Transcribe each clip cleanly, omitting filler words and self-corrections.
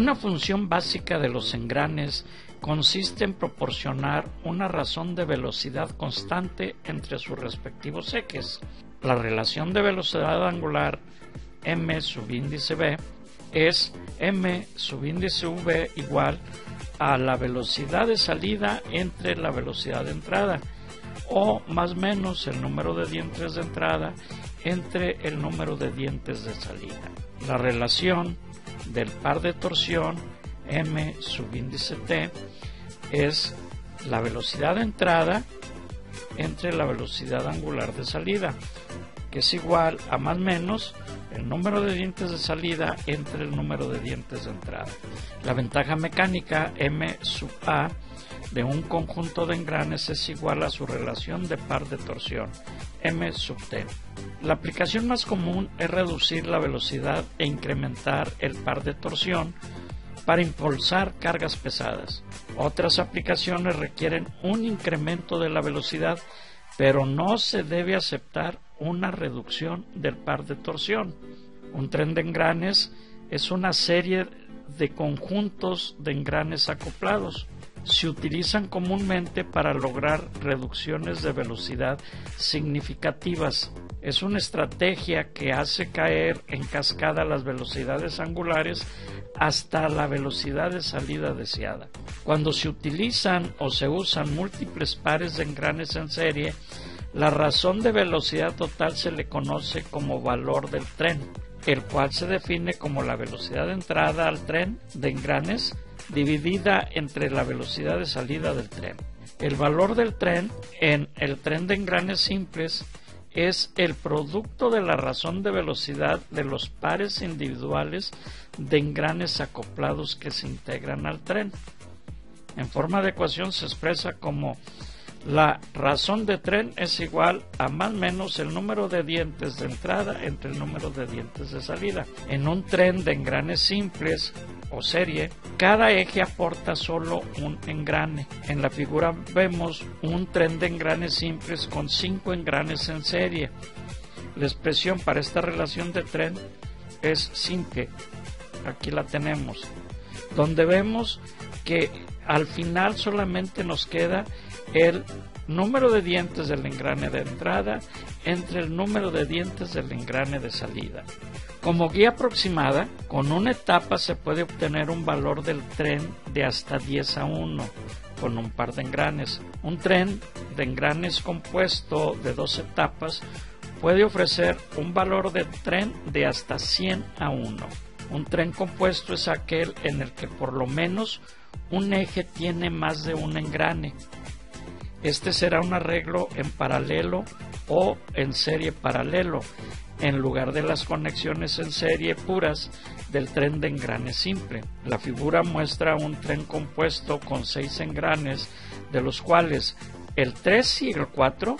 Una función básica de los engranes consiste en proporcionar una razón de velocidad constante entre sus respectivos ejes. La relación de velocidad angular m subíndice b es m subíndice v igual a la velocidad de salida entre la velocidad de entrada, o más o menos el número de dientes de entrada entre el número de dientes de salida. La relación del par de torsión m subíndice t es la velocidad de entrada entre la velocidad angular de salida, que es igual a más o menos el número de dientes de salida entre el número de dientes de entrada. La ventaja mecánica m sub a de un conjunto de engranes es igual a su relación de par de torsión m sub t. La aplicación más común es reducir la velocidad e incrementar el par de torsión para impulsar cargas pesadas. Otras aplicaciones requieren un incremento de la velocidad, pero no se debe aceptar una reducción del par de torsión. Un tren de engranes es una serie de conjuntos de engranes acoplados. Se utilizan comúnmente para lograr reducciones de velocidad significativas. Es una estrategia que hace caer en cascada las velocidades angulares hasta la velocidad de salida deseada. Cuando se utilizan o se usan múltiples pares de engranes en serie, la razón de velocidad total se le conoce como valor del tren, el cual se define como la velocidad de entrada al tren de engranes dividida entre la velocidad de salida del tren. El valor del tren en el tren de engranes simples es el producto de la razón de velocidad de los pares individuales de engranes acoplados que se integran al tren. En forma de ecuación se expresa como la razón de tren es igual a más o menos el número de dientes de entrada entre el número de dientes de salida. En un tren de engranes simples o serie, cada eje aporta solo un engrane. En la figura vemos un tren de engranes simples con 5 engranes en serie. La expresión para esta relación de tren es simple. Aquí la tenemos, donde vemos que al final solamente nos queda el número de dientes del engrane de entrada entre el número de dientes del engrane de salida. Como guía aproximada, con una etapa se puede obtener un valor del tren de hasta 10:1 con un par de engranes. Un tren de engranes compuesto de 2 etapas puede ofrecer un valor de tren de hasta 100:1. Un tren compuesto es aquel en el que por lo menos un eje tiene más de un engrane. Este será un arreglo en paralelo o en serie paralelo, en lugar de las conexiones en serie puras del tren de engranes simple. La figura muestra un tren compuesto con 6 engranes, de los cuales el 3 y el 4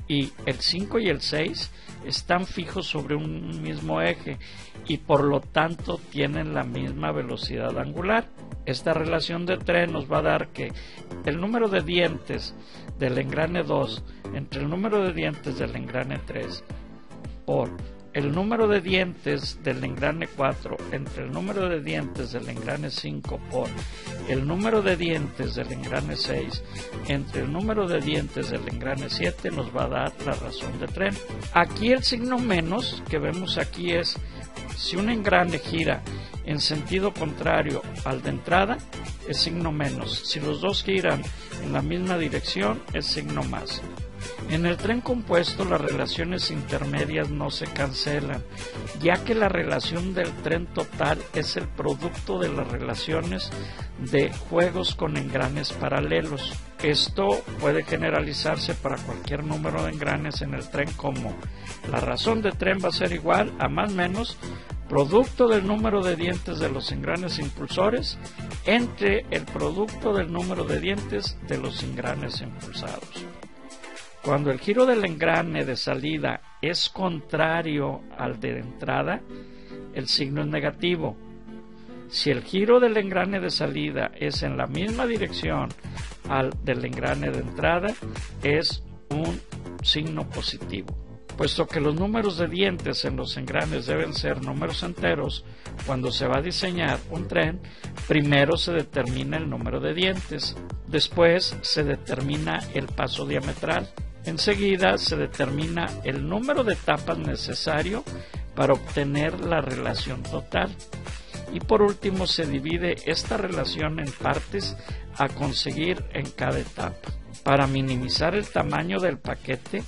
y el 5 y el 6 están fijos sobre un mismo eje y por lo tanto tienen la misma velocidad angular. Esta relación de tren nos va a dar que el número de dientes del engrane 2 entre el número de dientes del engrane 3 por el número de dientes del engrane 4 entre el número de dientes del engrane 5 por el número de dientes del engrane 6 entre el número de dientes del engrane 7 nos va a dar la razón de tren. Aquí el signo menos que vemos aquí es si un engrane gira en sentido contrario al de entrada, es signo menos. Si los dos giran en la misma dirección, es signo más. En el tren compuesto, las relaciones intermedias no se cancelan, ya que la relación del tren total es el producto de las relaciones de juegos con engranes paralelos. Esto puede generalizarse para cualquier número de engranes en el tren, como la razón de tren va a ser igual a más o menos producto del número de dientes de los engranes impulsores entre el producto del número de dientes de los engranes impulsados. Cuando el giro del engrane de salida es contrario al de entrada, el signo es negativo. Si el giro del engrane de salida es en la misma dirección al del engrane de entrada, es un signo positivo. Puesto que los números de dientes en los engranes deben ser números enteros, cuando se va a diseñar un tren, primero se determina el número de dientes, después se determina el paso diametral, enseguida se determina el número de etapas necesario para obtener la relación total, y por último se divide esta relación en partes a conseguir en cada etapa. Para minimizar el tamaño del paquete,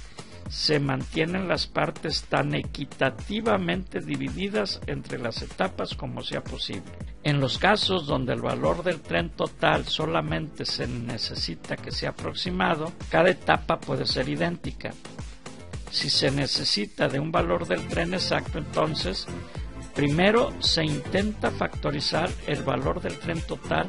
se mantienen las partes tan equitativamente divididas entre las etapas como sea posible. En los casos donde el valor del tren total solamente se necesita que sea aproximado, cada etapa puede ser idéntica. Si se necesita de un valor del tren exacto, entonces, primero se intenta factorizar el valor del tren total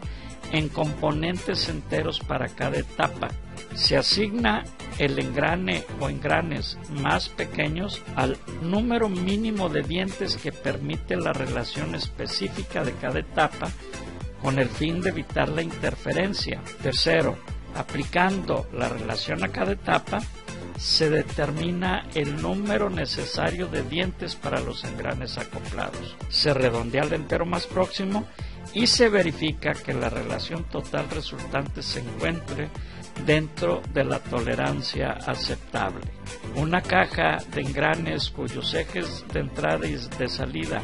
en componentes enteros para cada etapa. Se asigna el engrane o engranes más pequeños al número mínimo de dientes que permite la relación específica de cada etapa con el fin de evitar la interferencia. Tercero, aplicando la relación a cada etapa, se determina el número necesario de dientes para los engranes acoplados. Se redondea el entero más próximo y se verifica que la relación total resultante se encuentre dentro de la tolerancia aceptable. Una caja de engranes cuyos ejes de entrada y de salida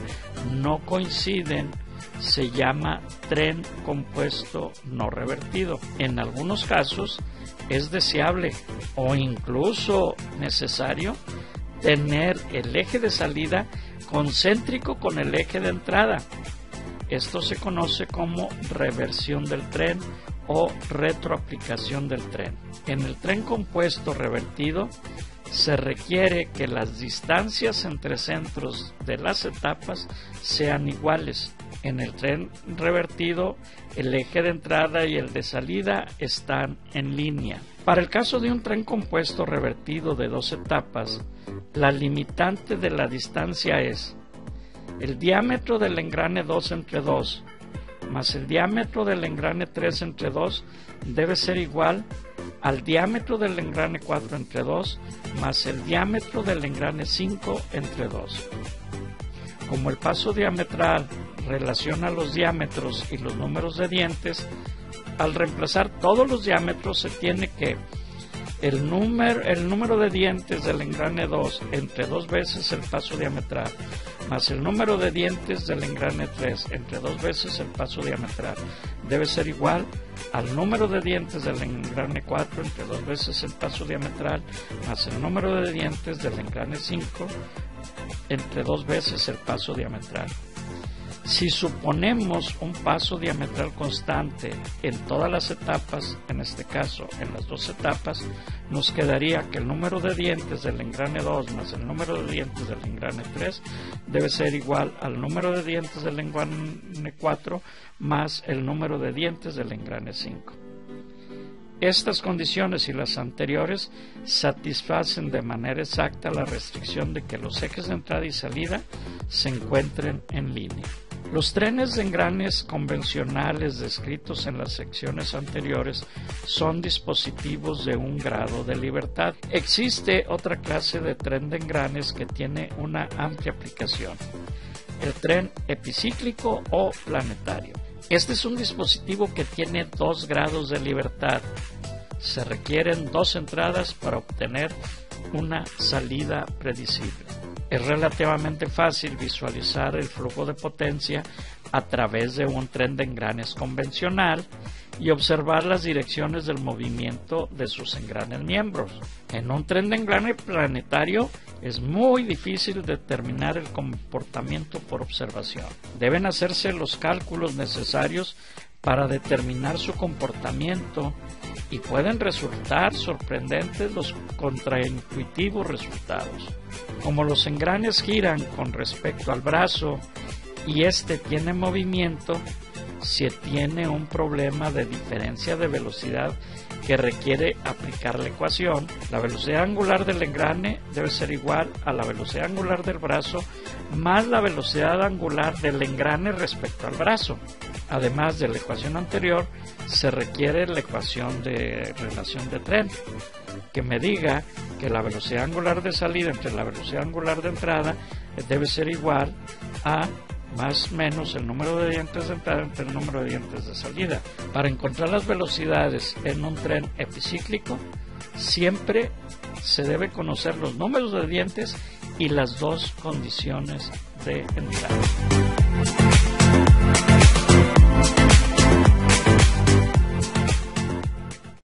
no coinciden se llama tren compuesto no revertido. En algunos casos es deseable o incluso necesario tener el eje de salida concéntrico con el eje de entrada. Esto se conoce como reversión del tren o retroaplicación del tren. En el tren compuesto revertido se requiere que las distancias entre centros de las etapas sean iguales. En el tren revertido, el eje de entrada y el de salida están en línea. Para el caso de un tren compuesto revertido de dos etapas, la limitante de la distancia es el diámetro del engrane 2 entre 2 más el diámetro del engrane 3 entre 2 debe ser igual al diámetro del engrane 4 entre 2 más el diámetro del engrane 5 entre 2. Como el paso diametral relaciona los diámetros y los números de dientes, al reemplazar todos los diámetros se tiene que el número de dientes del engrane 2 entre 2 veces el paso diametral más el número de dientes del engrane 3 entre 2 veces el paso diametral debe ser igual al número de dientes del engrane 4 entre 2 veces el paso diametral más el número de dientes del engrane 5 entre 2 veces el paso diametral. Si suponemos un paso diametral constante en todas las etapas, en este caso en las dos etapas, nos quedaría que el número de dientes del engrane 2 más el número de dientes del engrane 3 debe ser igual al número de dientes del engrane 4 más el número de dientes del engrane 5. Estas condiciones y las anteriores satisfacen de manera exacta la restricción de que los ejes de entrada y salida se encuentren en línea. Los trenes de engranes convencionales descritos en las secciones anteriores son dispositivos de un grado de libertad. Existe otra clase de tren de engranes que tiene una amplia aplicación: el tren epicíclico o planetario. Este es un dispositivo que tiene 2 grados de libertad. Se requieren 2 entradas para obtener una salida predecible. Es relativamente fácil visualizar el flujo de potencia a través de un tren de engranes convencional y observar las direcciones del movimiento de sus engranes miembros. En un tren de engrane planetario es muy difícil determinar el comportamiento por observación. Deben hacerse los cálculos necesarios para determinar su comportamiento y pueden resultar sorprendentes los contraintuitivos resultados. Como los engranes giran con respecto al brazo y este tiene movimiento, se tiene un problema de diferencia de velocidad que requiere aplicar la ecuación. La velocidad angular del engrane debe ser igual a la velocidad angular del brazo más la velocidad angular del engrane respecto al brazo. además de la ecuación anterior, se requiere la ecuación de relación de tren, que me diga que la velocidad angular de salida entre la velocidad angular de entrada debe ser igual a más menos el número de dientes de entrada entre el número de dientes de salida. Para encontrar las velocidades en un tren epicíclico, siempre se debe conocer los números de dientes y las dos condiciones de entrada.